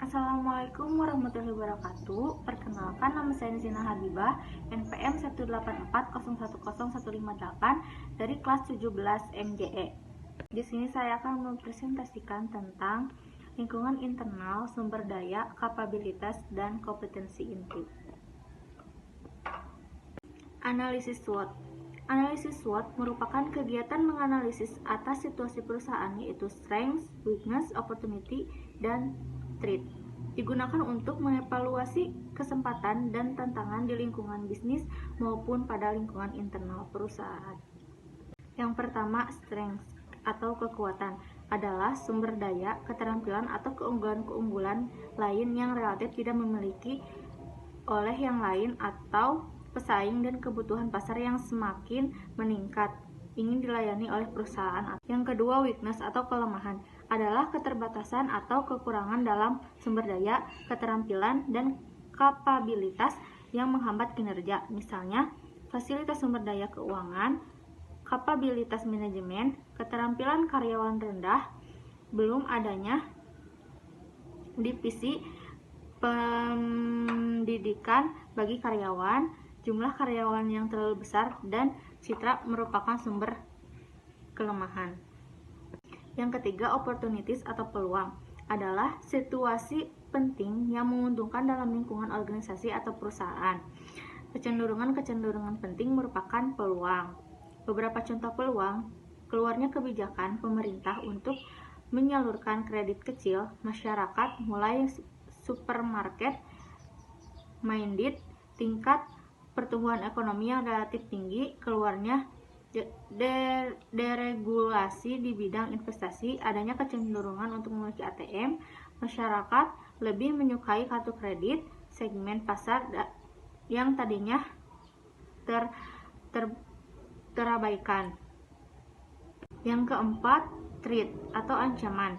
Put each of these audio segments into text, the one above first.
Assalamualaikum warahmatullahi wabarakatuh. Perkenalkan, nama saya Nizina Habibah, NPM 184010158 dari kelas 17 MJE. Di sini saya akan mempresentasikan tentang lingkungan internal, sumber daya, kapabilitas, dan kompetensi inti. Analisis SWOT. Analisis SWOT merupakan kegiatan menganalisis atas situasi perusahaan, yaitu strength, weakness, opportunity, dan threat. Digunakan untuk mengevaluasi kesempatan dan tantangan di lingkungan bisnis maupun pada lingkungan internal perusahaan. Yang pertama, strength atau kekuatan adalah sumber daya, keterampilan, atau keunggulan-keunggulan lain yang relatif tidak dimiliki oleh yang lain atau pesaing dan kebutuhan pasar yang semakin meningkat ingin dilayani oleh perusahaan. Yang kedua, weakness atau kelemahan adalah keterbatasan atau kekurangan dalam sumber daya, keterampilan, dan kapabilitas yang menghambat kinerja. Misalnya, fasilitas sumber daya keuangan, kapabilitas manajemen, keterampilan karyawan rendah, belum adanya divisi pendidikan bagi karyawan, jumlah karyawan yang terlalu besar, dan citra merupakan sumber kelemahan. Yang ketiga, opportunities atau peluang adalah situasi penting yang menguntungkan dalam lingkungan organisasi atau perusahaan. Kecenderungan-kecenderungan penting merupakan peluang. Beberapa contoh peluang: keluarnya kebijakan pemerintah untuk menyalurkan kredit kecil, masyarakat mulai supermarket minded, tingkat pertumbuhan ekonomi yang relatif tinggi, keluarnya deregulasi di bidang investasi, adanya kecenderungan untuk memiliki ATM, masyarakat lebih menyukai kartu kredit, segmen pasar yang tadinya terabaikan. Yang keempat, threat atau ancaman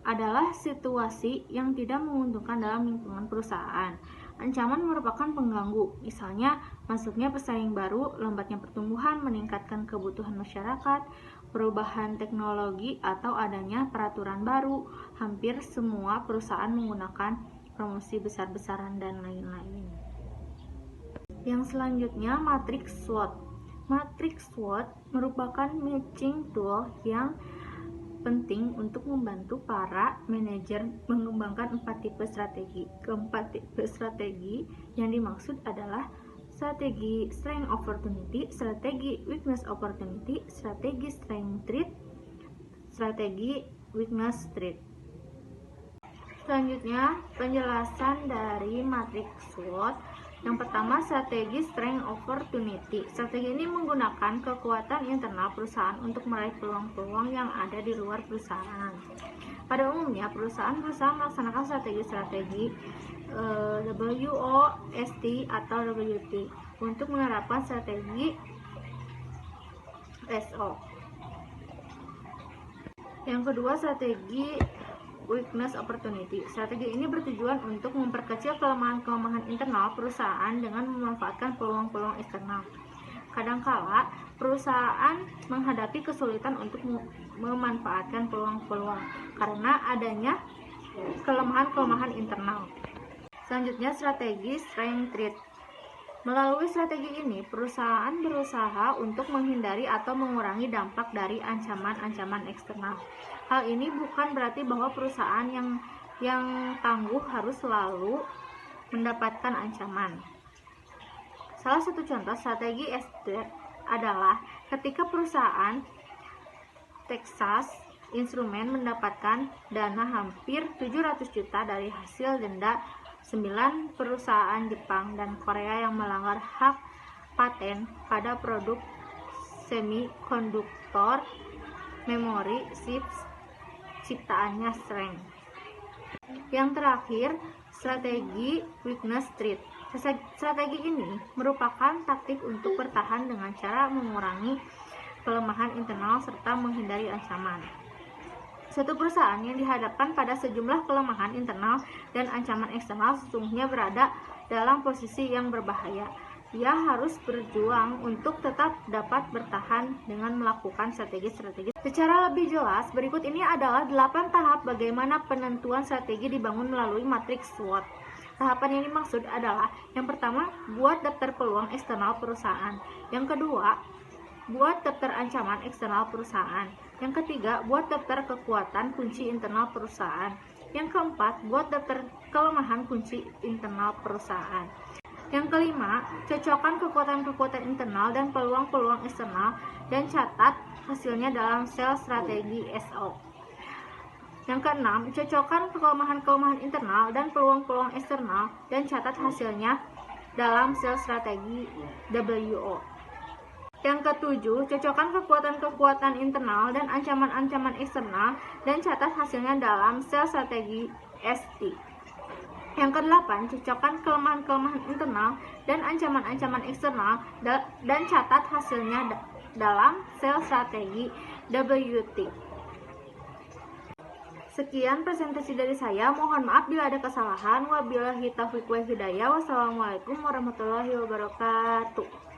adalah situasi yang tidak menguntungkan dalam lingkungan perusahaan. Ancaman merupakan pengganggu, misalnya masuknya pesaing baru, lambatnya pertumbuhan, meningkatkan kebutuhan masyarakat, perubahan teknologi, atau adanya peraturan baru. Hampir semua perusahaan menggunakan promosi besar-besaran dan lain-lain. Yang selanjutnya, matriks SWOT. Matriks SWOT merupakan matching tool yang penting untuk membantu para manajer mengembangkan 4 tipe strategi. Keempat tipe strategi yang dimaksud adalah strategi strength opportunity, strategi weakness opportunity, strategi strength threat, strategi weakness threat. Selanjutnya, penjelasan dari matriks SWOT. Yang pertama, strategi strength opportunity. Strategi ini menggunakan kekuatan internal perusahaan untuk meraih peluang-peluang yang ada di luar perusahaan. Pada umumnya, perusahaan berusaha melaksanakan strategi-strategi WOST atau WT untuk menerapkan strategi SO. Yang kedua, strategi weakness opportunity. Strategi ini bertujuan untuk memperkecil kelemahan-kelemahan internal perusahaan dengan memanfaatkan peluang-peluang eksternal. Kadangkala perusahaan menghadapi kesulitan untuk memanfaatkan peluang-peluang karena adanya kelemahan-kelemahan internal. Selanjutnya, strategi strength threat. Melalui strategi ini, perusahaan berusaha untuk menghindari atau mengurangi dampak dari ancaman-ancaman eksternal. Hal ini bukan berarti bahwa perusahaan yang tangguh harus selalu mendapatkan ancaman. Salah satu contoh strategi ST adalah ketika perusahaan Texas Instruments mendapatkan dana hampir 700 juta dari hasil denda 9 perusahaan Jepang dan Korea yang melanggar hak paten pada produk semikonduktor memori chips ciptaannya strength. Yang terakhir, strategi weakness threat. Strategi ini merupakan taktik untuk bertahan dengan cara mengurangi kelemahan internal serta menghindari ancaman. Suatu perusahaan yang dihadapkan pada sejumlah kelemahan internal dan ancaman eksternal sesungguhnya berada dalam posisi yang berbahaya. ia harus berjuang untuk tetap dapat bertahan dengan melakukan strategi-strategi. Secara lebih jelas, berikut ini adalah 8 tahap bagaimana penentuan strategi dibangun melalui matriks SWOT. Tahapan yang dimaksud adalah yang pertama, buat daftar peluang eksternal perusahaan. Yang kedua, buat daftar ancaman eksternal perusahaan. Yang ketiga, buat daftar kekuatan kunci internal perusahaan. Yang keempat, buat daftar kelemahan kunci internal perusahaan. Yang kelima, cocokkan kekuatan-kekuatan internal dan peluang-peluang eksternal dan catat hasilnya dalam sel strategi SO. Yang keenam, cocokkan kelemahan-kelemahan internal dan peluang-peluang eksternal dan catat hasilnya dalam sel strategi WO. Yang ketujuh, cocokkan kekuatan-kekuatan internal dan ancaman-ancaman eksternal dan catat hasilnya dalam sel strategi ST. Yang kedelapan, cocokkan kelemahan-kelemahan internal dan ancaman-ancaman eksternal dan catat hasilnya dalam sel strategi WT. Sekian presentasi dari saya. Mohon maaf bila ada kesalahan. Wabillahi taufiq wal hidayah. Wassalamualaikum warahmatullahi wabarakatuh.